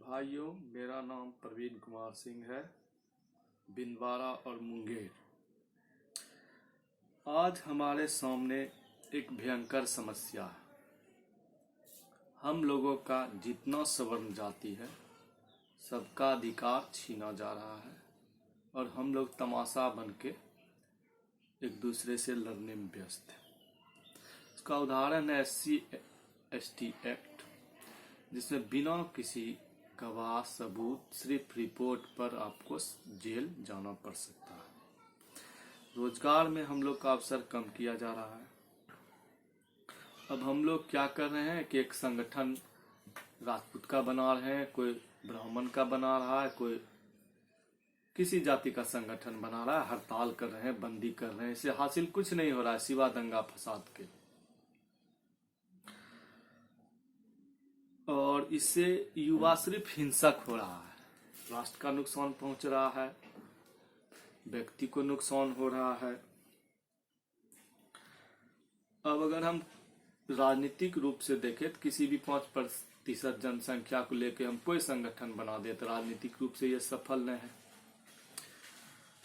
भाइयों, मेरा नाम प्रवीण कुमार सिंह है, बिनवारा और मुंगेर। आज हमारे सामने एक भयंकर समस्या है। हम लोगों का जितना सवर्ण जाति है सबका अधिकार छीना जा रहा है और हम लोग तमाशा बन के एक दूसरे से लड़ने में व्यस्त हैं। इसका उदाहरण है SC/ST एक्ट, जिसमें बिना किसी गवाह सबूत सिर्फ रिपोर्ट पर आपको जेल जाना पड़ सकता है। रोजगार में हम लोग का अवसर कम किया जा रहा है। अब हम लोग क्या कर रहे हैं कि एक संगठन राजपूत का बना रहे हैं, कोई ब्राह्मण का बना रहा है, कोई किसी जाति का संगठन बना रहा है, हड़ताल कर रहे हैं, बंदी कर रहे हैं। इससे हासिल कुछ नहीं हो रहा है सिवा दंगा फसाद के। और इससे युवा सिर्फ हिंसक हो रहा है, राष्ट्र का नुकसान पहुंच रहा है, व्यक्ति को नुकसान हो रहा है। अब अगर हम राजनीतिक रूप से देखें तो किसी भी 5% जनसंख्या को लेकर हम कोई संगठन बना दे तो राजनीतिक रूप से यह सफल नहीं है।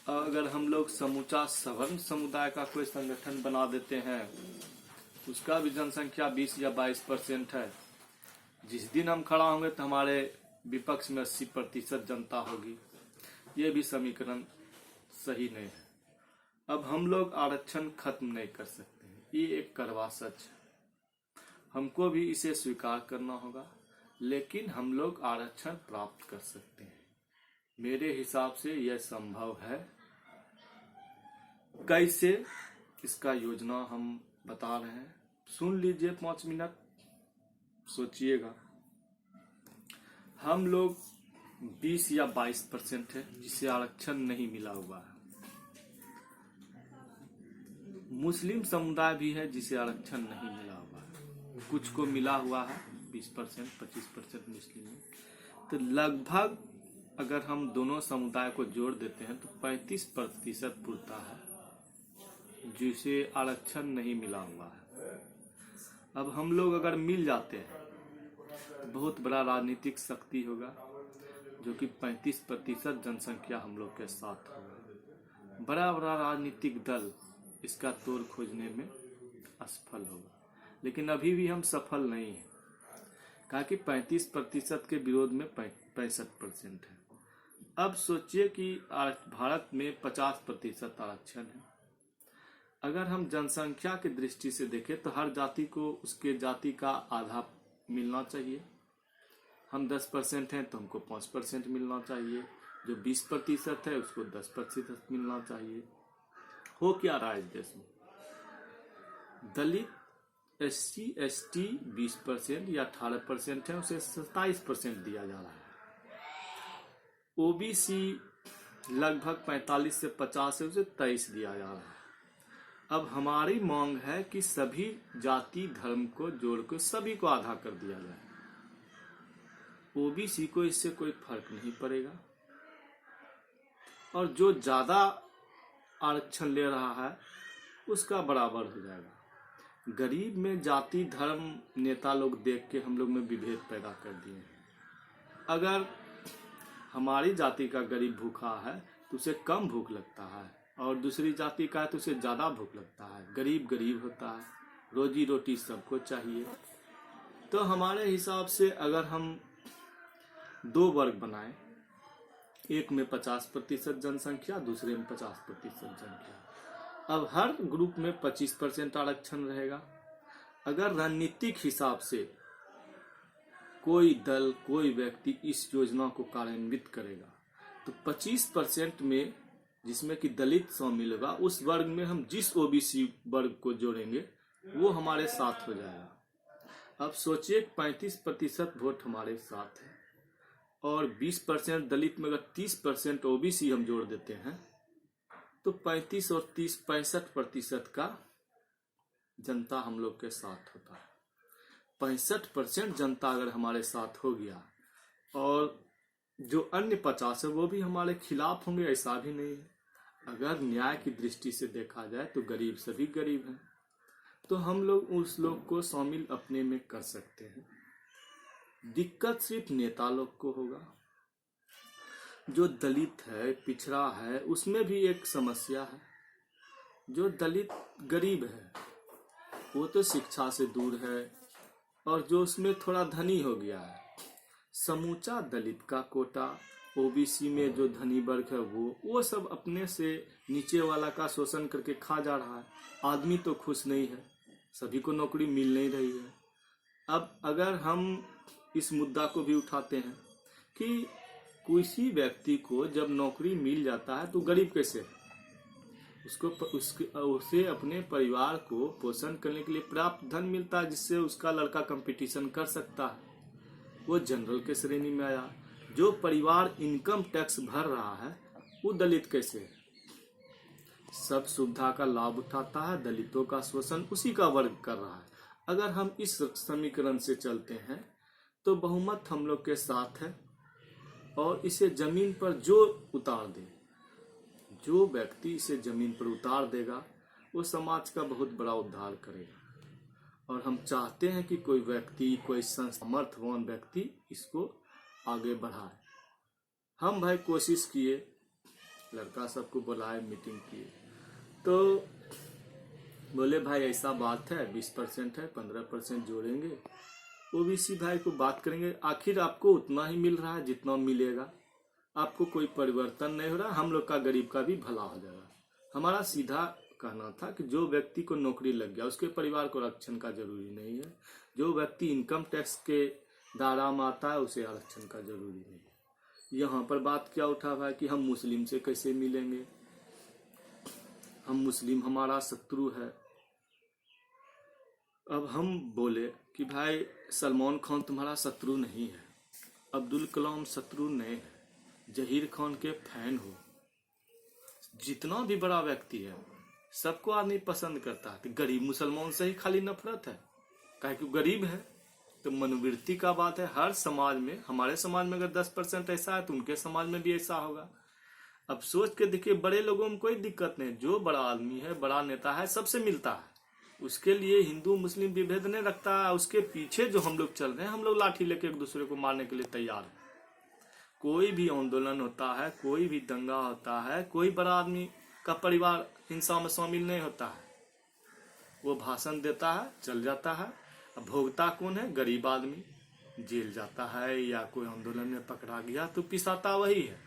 अगर हम लोग समूचा सवर्ण समुदाय का कोई संगठन बना देते हैं, उसका भी जनसंख्या 20 या 22% है। जिस दिन हम खड़ा होंगे तो हमारे विपक्ष में 80% जनता होगी। ये भी समीकरण सही नहीं है। अब हम लोग आरक्षण खत्म नहीं कर सकते हैं, ये एक कड़वा सच है। हमको भी इसे स्वीकार करना होगा, लेकिन हम लोग आरक्षण प्राप्त कर सकते हैं। मेरे हिसाब से यह संभव है। कैसे, इसका योजना हम बता रहे हैं, सुन लीजिए। 5 मिनट सोचिएगा। हम लोग 20 या 22% है जिसे आरक्षण नहीं मिला हुआ है। मुस्लिम समुदाय भी है जिसे आरक्षण नहीं मिला हुआ है, कुछ को मिला हुआ है, 20% 25% मुस्लिम है। तो लगभग अगर हम दोनों समुदाय को जोड़ देते हैं तो 35% पूर्ता है जिसे आरक्षण नहीं मिला हुआ है। अब हम लोग अगर मिल जाते हैं तो बहुत बड़ा राजनीतिक शक्ति होगा, जो कि 35% जनसंख्या हम लोग के साथ होगा। बड़ा बड़ा राजनीतिक दल इसका तोड़ खोजने में असफल होगा, लेकिन अभी भी हम सफल नहीं हैं, कहा कि 35% के विरोध में 65% है। अब सोचिए कि भारत में 50% आरक्षण है। अगर हम जनसंख्या की दृष्टि से देखें तो हर जाति को उसके जाति का आधा मिलना चाहिए। हम 10% हैं तो हमको 5% मिलना चाहिए। जो 20% है उसको 10% मिलना चाहिए। हो क्या रहा है इस देश में? दलित SC/ST 20% या 18% है, उसे 27% दिया जा रहा है। OBC लगभग 45 से 50 है, उसे 23 दिया जा रहा है। अब हमारी मांग है कि सभी जाति धर्म को जोड़कर सभी को आधा कर दिया जाए। OBC को इससे कोई फर्क नहीं पड़ेगा, और जो ज्यादा आरक्षण ले रहा है उसका बराबर हो जाएगा। गरीब में जाति धर्म नेता लोग देख के हम लोग में विभेद पैदा कर दिए हैं। अगर हमारी जाति का गरीब भूखा है तो उसे कम भूख लगता है, और दूसरी जाति का है तो उसे ज्यादा भूख लगता है। गरीब गरीब होता है, रोजी रोटी सबको चाहिए। तो हमारे हिसाब से अगर हम 2 वर्ग बनाएं, एक में 50% जनसंख्या, दूसरे में 50% जनसंख्या। अब हर ग्रुप में 25% आरक्षण रहेगा। अगर रणनीतिक हिसाब से कोई दल, कोई व्यक्ति इस योजना को कार्यान्वित करेगा तो 25% में, जिसमें कि दलित शामिल होगा, उस वर्ग में हम जिस OBC वर्ग को जोड़ेंगे वो हमारे साथ हो जाएगा। अब सोचिए 35% वोट हमारे साथ है और 20% दलित में अगर 30% OBC हम जोड़ देते हैं तो 35 और 30 65% का जनता हम लोग के साथ होता है। 65% जनता अगर हमारे साथ हो गया और जो अन्य 50 है वो भी हमारे खिलाफ होंगे, ऐसा भी नहीं है। अगर न्याय की दृष्टि से देखा जाए तो गरीब सभी गरीब हैं, तो हम लोग उस लोग को शामिल अपने में कर सकते हैं। दिक्कत सिर्फ नेता लोग को होगा। जो दलित है, पिछड़ा है, उसमें भी एक समस्या है। जो दलित गरीब है वो तो शिक्षा से दूर है, और जो उसमें थोड़ा धनी हो गया है, समूचा दलित का कोटा, ओबीसी में जो धनी वर्ग है वो सब अपने से नीचे वाला का शोषण करके खा जा रहा है। आदमी तो खुश नहीं है, सभी को नौकरी मिल नहीं रही है। अब अगर हम इस मुद्दा को भी उठाते हैं कि किसी व्यक्ति को जब नौकरी मिल जाता है तो गरीब कैसे है? उसे अपने परिवार को पोषण करने के लिए पर्याप्त धन मिलता है, जिससे उसका लड़का कंपटीशन कर सकता है। वो जनरल के श्रेणी में आया। जो परिवार इनकम टैक्स भर रहा है वो दलित कैसे है? सब सुविधा का लाभ उठाता है, दलितों का शोषण उसी का वर्ग कर रहा है। अगर हम इस समीकरण से चलते हैं तो बहुमत हम लोग के साथ है, और इसे जमीन पर जो उतार दे, जो व्यक्ति इसे जमीन पर उतार देगा वो समाज का बहुत बड़ा उद्धार करेगा। और हम चाहते हैं कि कोई व्यक्ति, कोई समर्थवान व्यक्ति इसको आगे बढ़ाए। हम भाई कोशिश किए, लड़का सबको बुलाए, मीटिंग किए, तो बोले भाई ऐसा बात है, 20% है, 15% जोड़ेंगे, ओबीसी भाई को बात करेंगे। आखिर आपको उतना ही मिल रहा है जितना मिलेगा, आपको कोई परिवर्तन नहीं हो रहा, हम लोग का गरीब का भी भला हो जाएगा। हमारा सीधा कहना था कि जो व्यक्ति को नौकरी लग गया उसके परिवार को आरक्षण का जरूरी नहीं है। जो व्यक्ति इनकम टैक्स के दायरा में आता है उसे आरक्षण का जरूरी नहीं है। यहाँ पर बात क्या उठा हुआ है कि हम मुस्लिम से कैसे मिलेंगे, हम मुस्लिम हमारा शत्रु है। अब हम बोले कि भाई सलमान खान तुम्हारा शत्रु नहीं है, अब्दुल कलाम शत्रु नहीं है, जहीर खान के फैन हो, जितना भी बड़ा व्यक्ति है सबको आदमी पसंद करता है। तो गरीब मुसलमान से ही खाली नफरत है, काहे कि गरीब है। तो मनोवृत्ति का बात है। हर समाज में, हमारे समाज में अगर 10% ऐसा है तो उनके समाज में भी ऐसा होगा। अब सोच के देखिए, बड़े लोगों में कोई दिक्कत नहीं, जो बड़ा आदमी है, बड़ा नेता है, सबसे मिलता है। उसके लिए हिंदू मुस्लिम विभेद नहीं रखता है। उसके पीछे जो हम लोग चल रहे हैं, हम लोग लाठी लेके एक दूसरे को मारने के लिए तैयार है। कोई भी आंदोलन होता है, कोई भी दंगा होता है, कोई बड़ा आदमी का परिवार हिंसा में शामिल नहीं होता है। वो भाषण देता है, चल जाता है। अब भोगता कौन है? गरीब आदमी। जेल जाता है या कोई आंदोलन में पकड़ा गया तो पिसाता वही है।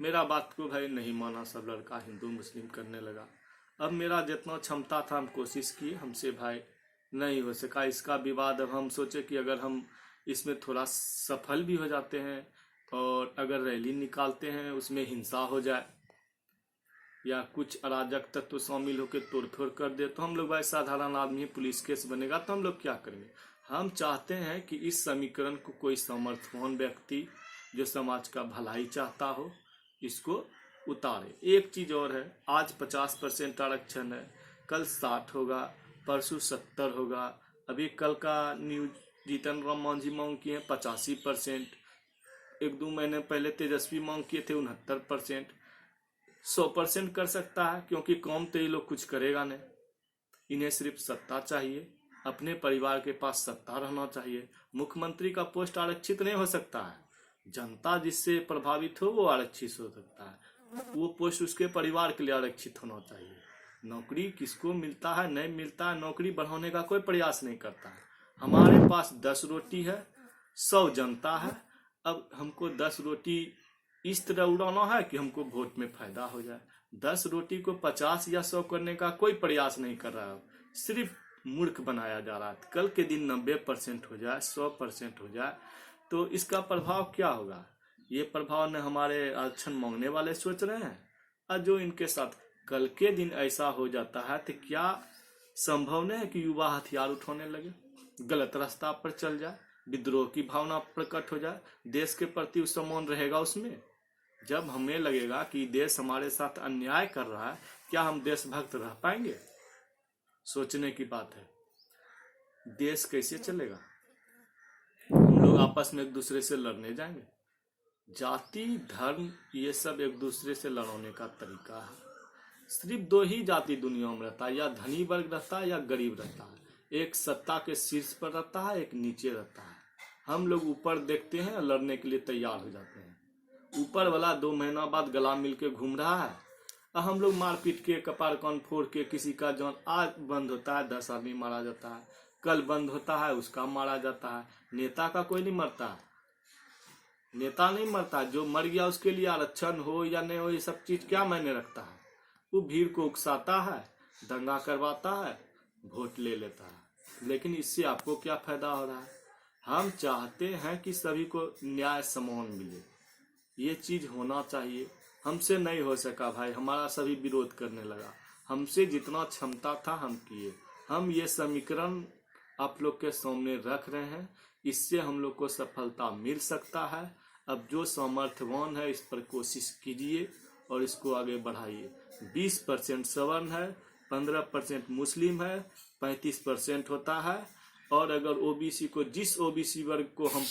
मेरा बात को भाई नहीं माना, सब लड़का हिंदू मुस्लिम करने लगा। अब मेरा जितना क्षमता था हम कोशिश किए, हमसे भाई नहीं हो सका इसका विवाद। अब हम सोचे कि अगर हम इसमें थोड़ा सफल भी हो जाते हैं और अगर रैली निकालते हैं, उसमें हिंसा हो जाए या कुछ अराजक तत्व शामिल होकर तोड़फोड़ कर दे, तो हम लोग भाई साधारण आदमी, पुलिस केस बनेगा तो हम लोग क्या करेंगे। हम चाहते हैं कि इस समीकरण को कोई समर्थवान व्यक्ति जो समाज का भलाई चाहता हो इसको उतारे। एक चीज और है, आज 50% आरक्षण है, कल 60 होगा, परसों 70 होगा। अभी कल का न्यूज जीतन राम मांझी मांग किए 85%, 1-2 महीने पहले तेजस्वी मांग किए थे 69%। 100% कर सकता है, क्योंकि कौम तो ये लोग कुछ करेगा नहीं। इन्हें सिर्फ सत्ता चाहिए, अपने परिवार के पास सत्ता रहना चाहिए। मुख्यमंत्री का पोस्ट आरक्षित नहीं हो सकता है, जनता जिससे प्रभावित हो वो आरक्षित हो सकता है। वो पोस्ट उसके परिवार के लिए आरक्षित होना चाहिए। नौकरी किसको मिलता है नहीं मिलता है, नौकरी बढ़ाने का कोई प्रयास नहीं करता है। हमारे पास 10 रोटी है, 100 जनता है। अब हमको 10 रोटी इस तरह उड़ाना है कि हमको वोट में फायदा हो जाए। 10 रोटी को 50 या 100 करने का कोई प्रयास नहीं कर रहा है, सिर्फ मूर्ख बनाया जा रहा है। कल के दिन 90% हो जाए, 100% हो जाए तो इसका प्रभाव क्या होगा? ये प्रभाव न हमारे आरक्षण मांगने वाले सोच रहे हैं, और जो इनके साथ कल के दिन ऐसा हो जाता है तो क्या संभव नहीं है कि युवा हथियार उठाने लगे, गलत रास्ता पर चल जाए, विद्रोह की भावना प्रकट हो जाए। देश के प्रति सम्मान रहेगा उसमें? जब हमें लगेगा कि देश हमारे साथ अन्याय कर रहा है, क्या हम देशभक्त रह पाएंगे? सोचने की बात है। देश कैसे चलेगा? हम लोग आपस में एक दूसरे से लड़ने जाएंगे। जाति धर्म ये सब एक दूसरे से लड़ने का तरीका है। सिर्फ 2 ही जाति दुनिया में रहता है, या धनी वर्ग रहता है या गरीब रहता है। एक सत्ता के शीर्ष पर रहता है, एक नीचे रहता है। हम लोग ऊपर देखते हैं, लड़ने के लिए तैयार हो जाते हैं। ऊपर वाला 2 महीना बाद गला मिल के घूम रहा है, और हम लोग मारपीट के कपार कान फोड़ के, किसी का जौन आज बंद होता है 10 आदमी मारा जाता है, कल बंद होता है उसका मारा जाता है। नेता का कोई नहीं मरता, नेता नहीं मरता। जो मर गया उसके लिए आरक्षण हो या नहीं हो, ये सब चीज क्या मायने रखता है। वो भीड़ को उकसाता है, दंगा करवाता है, वोट ले लेता है। लेकिन इससे आपको क्या फायदा हो रहा है। हम चाहते हैं कि सभी को न्याय समान मिले, ये चीज होना चाहिए। हमसे नहीं हो सका भाई, हमारा सभी विरोध करने लगा। हमसे जितना क्षमता था हम किए। हम ये समीकरण आप लोग के सामने रख रहे हैं, इससे हम लोग को सफलता मिल सकता है। अब जो सामर्थ्यवान है इस पर कोशिश कीजिए और इसको आगे बढ़ाइए। 20% सवर्ण है, 15% मुस्लिम है, 35% होता है। और अगर ओबीसी को, जिस ओबीसी वर्ग को हम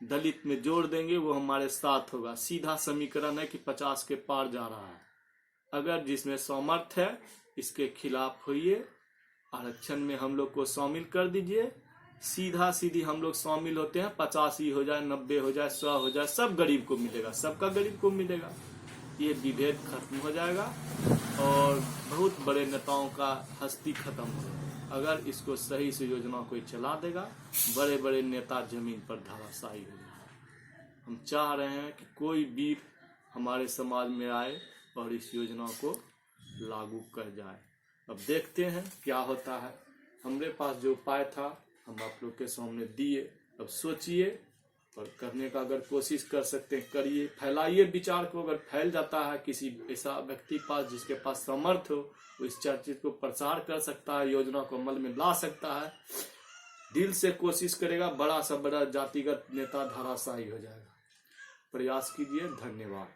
दलित में जोड़ देंगे वो हमारे साथ होगा। सीधा समीकरण है कि 50 के पार जा रहा है। अगर जिसमें सामर्थ्य है इसके खिलाफ होइए, आरक्षण में हम लोग को शामिल कर दीजिए। सीधा सीधी हम लोग शामिल होते हैं, 85 हो जाए, 90 हो जाए, 100 हो जाए, सब गरीब को मिलेगा, सबका गरीब को मिलेगा। ये विभेद खत्म हो जाएगा और बहुत बड़े नेताओं का हस्ती खत्म हो जाएगा। अगर इसको सही से योजना कोई चला देगा, बड़े बड़े नेता जमीन पर धराशायी हो जाएगा। हम चाह रहे हैं कि कोई वीर हमारे समाज में आए और इस योजना को लागू कर जाए। अब देखते हैं क्या होता है। हमारे पास जो उपाय था हम आप लोग के सामने दिए। अब सोचिए और करने का अगर कोशिश कर सकते हैं करिए, फैलाइए विचार को। अगर फैल जाता है किसी ऐसा व्यक्ति पास जिसके पास सामर्थ्य हो, वो इस चर्चित को प्रचार कर सकता है, योजना को अमल में ला सकता है, दिल से कोशिश करेगा, बड़ा सा बड़ा जातिगत नेता धराशायी हो जाएगा। प्रयास कीजिए। धन्यवाद।